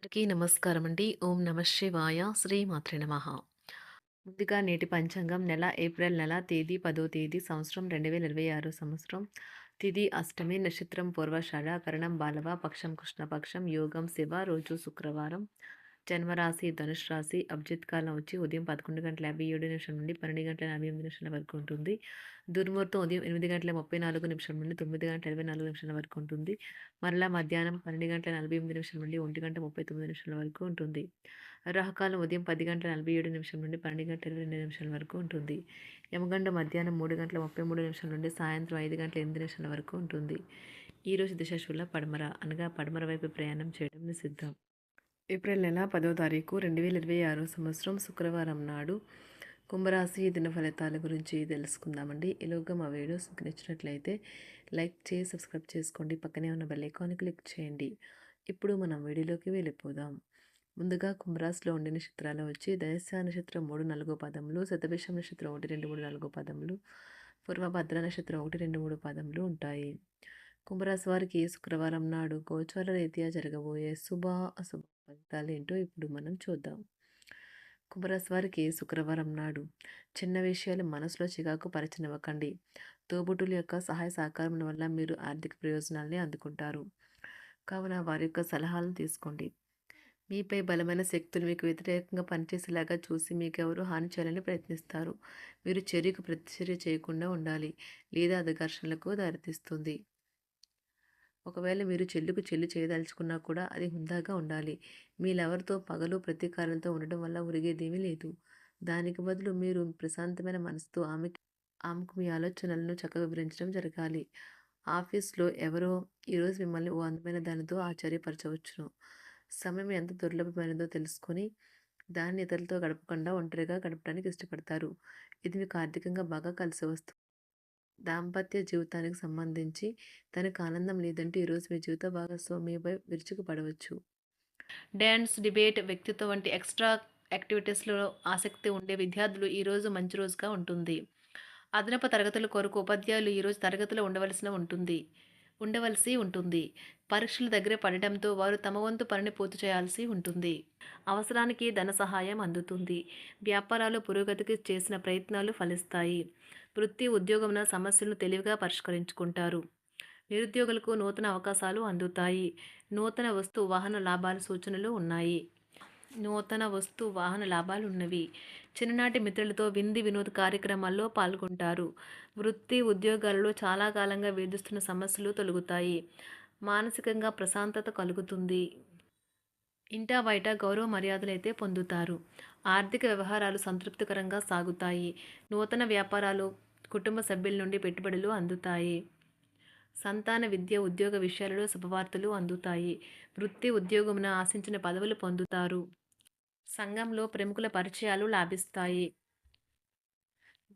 అందరికీ నమస్కారం అండి. ఓం నమ శివాయ. శ్రీమాత్రే నమః. ముందుగా నేటి పంచాంగం నెల ఏప్రిల్ నెల తేదీ 10వ తేదీ సంవత్సరం 2026 సంవత్సరం. తిథి అష్టమి, నక్షత్రం పూర్వాషాఢ, కరణం బాలవ, పక్షం కృష్ణపక్షం, యోగం శివ, రోజు శుక్రవారం. జన్మరాశి ధనుష్ రాశి. అభిజిత్ కాలం వచ్చి ఉదయం 11:57 నుండి 12:48 వరకు ఉంటుంది. దుర్ముహూర్తం ఉదయం 8:34 నుండి 9:24 వరకు ఉంటుంది. మరలా మధ్యాహ్నం 12:48 నుండి 1:39 వరకు ఉంటుంది. రాహుకాలం ఉదయం 10:47 నుండి 12:22 వరకు ఉంటుంది. యమగండ మధ్యాహ్నం 3:33 నుండి సాయంత్రం 5:08 వరకు ఉంటుంది. ఈరోజు దిశాశూల పడమర అనగా పడమర వైపు ప్రయాణం చేయడం నిషిద్ధం. ఏప్రిల్ నెల 10వ తారీఖు 2026 సంవత్సరం శుక్రవారం నాడు కుంభరాశి దిన ఫలితాల గురించి తెలుసుకుందామండి. ఈలోగా మా వీడియోస్ మీకు నచ్చినట్లయితే లైక్ చేసి సబ్స్క్రైబ్ చేసుకోండి. పక్కనే ఉన్న బెల్ ఐకాన్ క్లిక్ చేయండి. ఇప్పుడు మనం వీడియోలోకి వెళ్ళిపోదాం. ముందుగా కుంభరాశిలో ఉండే నక్షత్రాలు వచ్చి ధనిష్ట నక్షత్రం 3, 4 పదములు, శతభిషం నక్షత్రం 1, 2, 3, 4 పదములు, పూర్వభద్ర నక్షత్రం 1, 2, 3 పదములు ఉంటాయి. కుంభరాశి వారికి శుక్రవారం నాడు గోచార రీత్యా జరగబోయే శుభ అశుభ ఫలితాలు ఏంటో ఇప్పుడు మనం చూద్దాం. కుంభరాశి వారికి శుక్రవారం నాడు చిన్న విషయాలు మనసులో చికాకు పరచనివ్వకండి. తోబుట్టుల యొక్క సహాయ సహకారముల వల్ల మీరు ఆర్థిక ప్రయోజనాల్ని అందుకుంటారు. కావున వారి యొక్క సలహాలను తీసుకోండి. మీపై బలమైన శక్తులు మీకు వ్యతిరేకంగా పనిచేసేలాగా చూసి మీకెవరూ హాని చేయాలని ప్రయత్నిస్తారు. మీరు చర్యకు ప్రతిచర్య చేయకుండా ఉండాలి, లేదా అది ఘర్షణలకు దారితీస్తుంది. ఒకవేళ మీరు చెల్లుకు చెల్లు చేయదలుచుకున్నా కూడా అది హుందాగా ఉండాలి. మీ లవర్తో పగలు ప్రతీకారాలతో ఉండడం వల్ల ఒరిగేదేమీ లేదు. దానికి బదులు మీరు ప్రశాంతమైన మనసుతో ఆమెకు మీ ఆలోచనలను చక్కగా వివరించడం జరగాలి. ఆఫీస్లో ఎవరో ఈరోజు మిమ్మల్ని ఓ అందమైన దానితో ఆశ్చర్యపరచవచ్చును. సమయం ఎంత దుర్లభమైనదో తెలుసుకొని దాన్ని ఇతరులతో గడపకుండా ఒంటరిగా గడపడానికి ఇష్టపడతారు. ఇది మీకు ఆర్థికంగా బాగా కలిసి వస్తుంది. దాంపత్య జీవితానికి సంబంధించి తనకు ఆనందం లేదంటే ఈరోజు మీ జీవిత భాగస్వామిపై విరుచుకుపడవచ్చు. డ్యాన్స్, డిబేట్, వ్యక్తిత్వం వంటి ఎక్స్ట్రా యాక్టివిటీస్లో ఆసక్తి ఉండే విద్యార్థులు ఈరోజు మంచి రోజుగా ఉంటుంది. అదనపు తరగతుల కొరకు ఉపాధ్యాయులు ఈరోజు తరగతిలో ఉండవలసి ఉంటుంది. పరీక్షలు దగ్గర పడడంతో వారు తమ వంతు పనిని పూర్తి చేయాల్సి ఉంటుంది. అవసరానికి ధన సహాయం అందుతుంది. వ్యాపారాలు పురోగతికి చేసిన ప్రయత్నాలు ఫలిస్తాయి. వృత్తి ఉద్యోగమున సమస్యలను తెలివిగా పరిష్కరించుకుంటారు. నిరుద్యోగులకు నూతన అవకాశాలు అందుతాయి. నూతన వస్తు వాహన లాభాల సూచనలు ఉన్నాయి. చిన్ననాటి మిత్రులతో విందు వినోద కార్యక్రమాల్లో పాల్గొంటారు. వృత్తి ఉద్యోగాలలో చాలా కాలంగా వేధిస్తున్న సమస్యలు తొలగుతాయి. మానసికంగా ప్రశాంతత కలుగుతుంది. ఇంటా బయట గౌరవ మర్యాదలైతే పొందుతారు. ఆర్థిక వ్యవహారాలు సంతృప్తికరంగా సాగుతాయి. నూతన వ్యాపారాలు, కుటుంబ సభ్యుల నుండి పెట్టుబడులు అందుతాయి. సంతాన విద్య, ఉద్యోగ విషయాలలో శుభవార్తలు అందుతాయి. వృత్తి ఉద్యోగమున ఆశించిన పదవులు పొందుతారు. సంఘంలో ప్రముఖుల పరిచయాలు లాభిస్తాయి.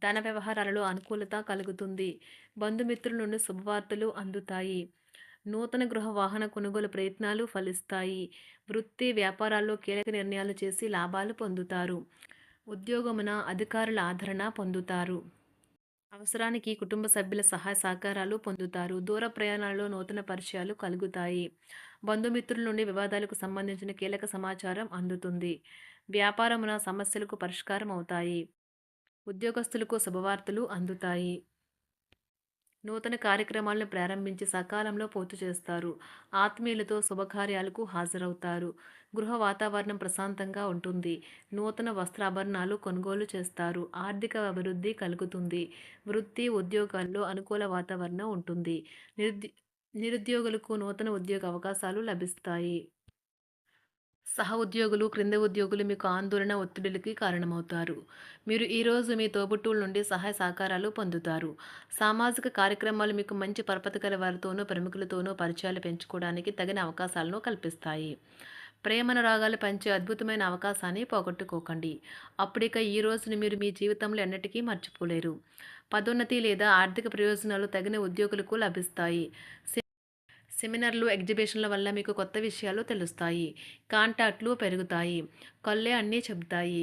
ధన వ్యవహారాలలో అనుకూలత కలుగుతుంది. బంధుమిత్రుల నుండి శుభవార్తలు అందుతాయి. నూతన గృహ వాహన కొనుగోలు ప్రయత్నాలు ఫలిస్తాయి. వృత్తి వ్యాపారాల్లో కీలక నిర్ణయాలు చేసి లాభాలు పొందుతారు. ఉద్యోగమున అధికారుల ఆదరణ పొందుతారు. అవసరానికి కుటుంబ సభ్యుల సహాయ సహకారాలు పొందుతారు. దూర ప్రయాణాలలో నూతన పరిచయాలు కలుగుతాయి. బంధుమిత్రుల నుండి వివాదాలకు సంబంధించిన కీలక సమాచారం అందుతుంది. వ్యాపారమున సమస్యలకు పరిష్కారం అవుతాయి. ఉద్యోగస్తులకు శుభవార్తలు అందుతాయి. నూతన కార్యక్రమాలను ప్రారంభించి సకాలంలో పూర్తి చేస్తారు. ఆత్మీయులతో శుభకార్యాలకు హాజరవుతారు. గృహ వాతావరణం ప్రశాంతంగా ఉంటుంది. నూతన వస్త్రాభరణాలు కొనుగోలు చేస్తారు. ఆర్థిక అభివృద్ధి కలుగుతుంది. వృత్తి ఉద్యోగాల్లో అనుకూల వాతావరణం ఉంటుంది. నిరుద్యోగులకు నూతన ఉద్యోగ అవకాశాలు లభిస్తాయి. సహ ఉద్యోగులు, క్రింద ఉద్యోగులు మీకు ఆందోళన, ఒత్తిడులకి కారణమవుతారు. మీరు ఈరోజు మీ తోబుట్టువుల నుండి సహాయ సహకారాలు పొందుతారు. సామాజిక కార్యక్రమాలు మీకు మంచి పరపతి గల వారితోనూ, ప్రముఖులతోనూ పరిచయాలు పెంచుకోవడానికి తగిన అవకాశాలను కల్పిస్తాయి. ప్రేమానురాగాలు పంచే అద్భుతమైన అవకాశాన్ని పోగొట్టుకోకండి. అప్పుడిక ఈ రోజును మీరు మీ జీవితంలో ఎన్నటికీ మర్చిపోలేరు. పదోన్నతి లేదా ఆర్థిక ప్రయోజనాలు తగిన ఉద్యోగులకు లభిస్తాయి. సెమినార్లు, ఎగ్జిబిషన్ల వల్ల మీకు కొత్త విషయాలు తెలుస్తాయి. కాంటాక్ట్లు పెరుగుతాయి. కళ్ళే అన్నీ చెబుతాయి.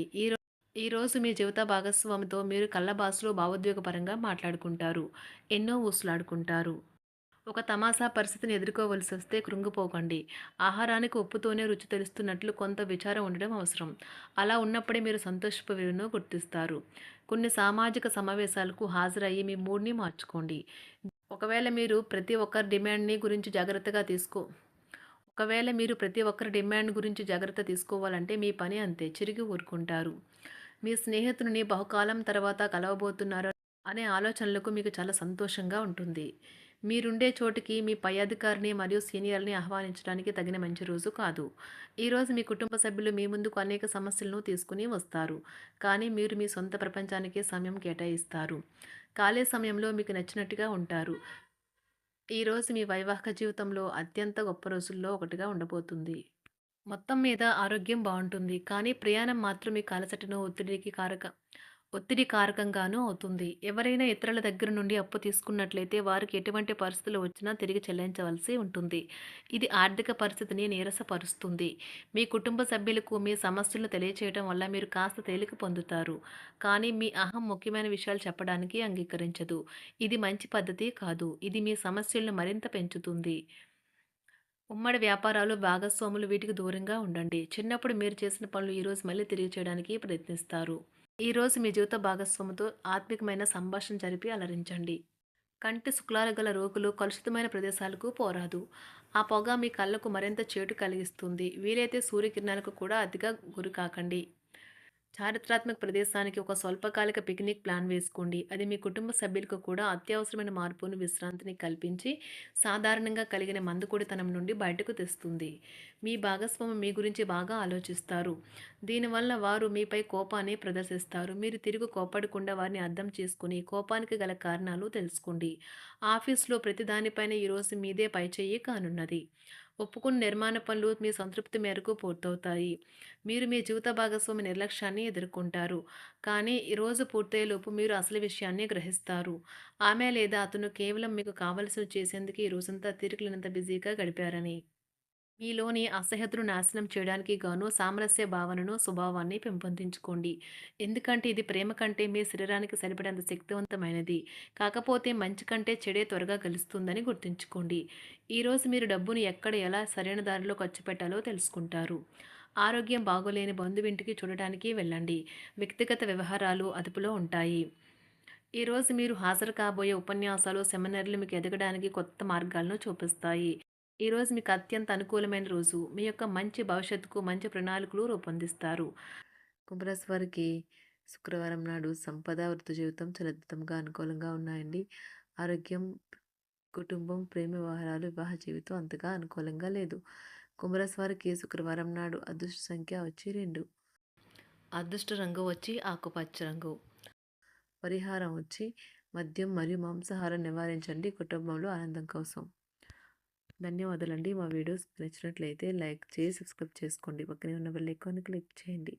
ఈరోజు మీ జీవిత భాగస్వామితో మీరు కళ్ళ భాషలో భావోద్వేగపరంగా మాట్లాడుకుంటారు. ఎన్నో ఊసులాడుకుంటారు. ఒక తమాషా పరిస్థితిని ఎదుర్కోవలసొస్తే కృంగిపోకండి. ఆహారానికి ఉప్పుతోనే రుచి తెలుస్తున్నట్లు కొంత విచారం ఉండడం అవసరం. అలా ఉన్నప్పుడే మీరు సంతోషపు విలువను గుర్తిస్తారు. కొన్ని సామాజిక సమావేశాలకు హాజరయ్యి మీ మూడ్‌ని మార్చుకోండి. ఒకవేళ మీరు ప్రతి ఒక్కరి డిమాండ్‌ని గురించి జాగ్రత్తగా తీసుకో ఒకవేళ మీరు ప్రతి ఒక్కరి డిమాండ్ గురించి జాగ్రత్త తీసుకోవాలంటే మీ పని అంతే. చిరిగి ఊరుకుంటారు. మీ స్నేహితుడిని బహుకాలం తర్వాత కలవబోతున్నారు అనే ఆలోచనలకు మీకు చాలా సంతోషంగా ఉంటుంది. మీరుండే చోటికి మీ పై అధికారిని మరియు సీనియర్‌ని ఆహ్వానించడానికి తగిన మంచి రోజు కాదు. ఈరోజు మీ కుటుంబ సభ్యులు మీ ముందుకు అనేక సమస్యలను తీసుకుని వస్తారు. కానీ మీరు మీ సొంత ప్రపంచానికే సమయం కేటాయిస్తారు. ఖాళీ సమయంలో మీకు నచ్చినట్టుగా ఉంటారు. ఈరోజు మీ వైవాహిక జీవితంలో అత్యంత గొప్ప రోజుల్లో ఒకటిగా ఉండబోతుంది. మొత్తం మీద ఆరోగ్యం బావుంటుంది. కానీ ప్రయాణం మాత్రం మీకు అలసటను, ఒత్తిడి కారకంగానూ అవుతుంది. ఎవరైనా ఇతరుల దగ్గర నుండి అప్పు తీసుకున్నట్లయితే వారికి ఎటువంటి పరిస్థితులు వచ్చినా తిరిగి చెల్లించవలసి ఉంటుంది. ఇది ఆర్థిక పరిస్థితిని నీరసపరుస్తుంది. మీ కుటుంబ సభ్యులకు మీ సమస్యలను తెలియచేయడం వల్ల మీరు కాస్త తేలిక పొందుతారు. కానీ మీ అహం ముఖ్యమైన విషయాలు చెప్పడానికి అంగీకరించదు. ఇది మంచి పద్ధతి కాదు. ఇది మీ సమస్యలను మరింత పెంచుతుంది. ఉమ్మడి వ్యాపారాలు, భాగస్వాములు వీటికి దూరంగా ఉండండి. చిన్నప్పుడు మీరు చేసిన పనులు ఈరోజు మళ్ళీ తిరిగి చేయడానికి ప్రయత్నిస్తారు. ఈరోజు మీ జీవిత భాగస్వామితో ఆత్మికమైన సంభాషణ జరిపి అలరించండి. కంటి శుక్లాలు గల రోగులు కలుషితమైన ప్రదేశాలకు పోరాదు. ఆ పొగ మీ కళ్ళకు మరింత చేటు కలిగిస్తుంది. వీలైతే సూర్యకిరణాలకు కూడా అతిగా గురికాకండి. చారిత్రాత్మక ప్రదేశానికి ఒక స్వల్పకాలిక పిక్నిక్ ప్లాన్ వేసుకోండి. అది మీ కుటుంబ సభ్యులకు కూడా అత్యవసరమైన మార్పును, విశ్రాంతిని కల్పించి సాధారణంగా కలిగిన మందుకొడితనం నుండి బయటకు తెస్తుంది. మీ భాగస్వామి మీ గురించి బాగా ఆలోచిస్తారు. దీనివల్ల వారు మీపై కోపాన్ని ప్రదర్శిస్తారు. మీరు తిరిగి కోపడకుండా వారిని అర్థం చేసుకుని కోపానికి గల కారణాలు తెలుసుకోండి. ఆఫీస్లో ప్రతి దానిపైన ఈరోజు మీదే పైచేయి కానున్నది. ఒప్పుకున్న నిర్మాణ పనులు మీ సంతృప్తి మేరకు పూర్తవుతాయి. మీరు మీ జీవిత భాగస్వామి నిర్లక్ష్యాన్ని ఎదుర్కొంటారు. కానీ ఈ రోజు పూర్తయ్యేలోపు మీరు అసలు విషయాన్ని గ్రహిస్తారు. ఆమె లేదా అతను కేవలం మీకు కావలసినవి చేసేందుకు ఈ రోజంతా తీరికలేనంత బిజీగా గడిపారని. మీలోని అసహ్యతను నాశనం చేయడానికి గాను సామరస్య భావనను, స్వభావాన్ని పెంపొందించుకోండి. ఎందుకంటే ఇది ప్రేమ కంటే మీ శరీరానికి సరిపడేంత శక్తివంతమైనది. కాకపోతే మంచి కంటే చెడే త్వరగా గెలుస్తుందని గుర్తుంచుకోండి. ఈరోజు మీరు డబ్బును ఎక్కడ ఎలా సరైన దారిలో ఖర్చు పెట్టాలో తెలుసుకుంటారు. ఆరోగ్యం బాగోలేని బంధువింటికి చూడటానికి వెళ్ళండి. వ్యక్తిగత వ్యవహారాలు అదుపులో ఉంటాయి. ఈరోజు మీరు హాజరు కాబోయే ఉపన్యాసాలు, సెమినార్లు మీకు ఎదగడానికి కొత్త మార్గాలను చూపిస్తాయి. ఈరోజు మీకు అత్యంత అనుకూలమైన రోజు. మీ యొక్క మంచి భవిష్యత్తుకు మంచి ప్రణాళికలు రూపొందిస్తారు. కుంభరాశి వారికి శుక్రవారం నాడు సంపద, వృత్తి జీవితం చాలా అద్భుతంగా అనుకూలంగా ఉన్నాయండి. ఆరోగ్యం, కుటుంబం, ప్రేమ వ్యవహారాలు, వివాహ జీవితం అంతగా అనుకూలంగా లేదు. కుంభరాశి వారికి శుక్రవారం నాడు అదృష్ట సంఖ్య వచ్చి 2. అదృష్ట రంగు వచ్చి ఆకుపచ్చ రంగు. పరిహారం వచ్చి మద్యం మరియు మాంసాహారం నివారించండి కుటుంబంలో ఆనందం కోసం. ధన్యవాదాలండి. మా వీడియోస్ నచ్చినట్లయితే లైక్ చేసి సబ్స్క్రైబ్ చేసుకోండి. పక్కనే ఉన్న బెల్ ఐకాన్ క్లిక్ చేయండి.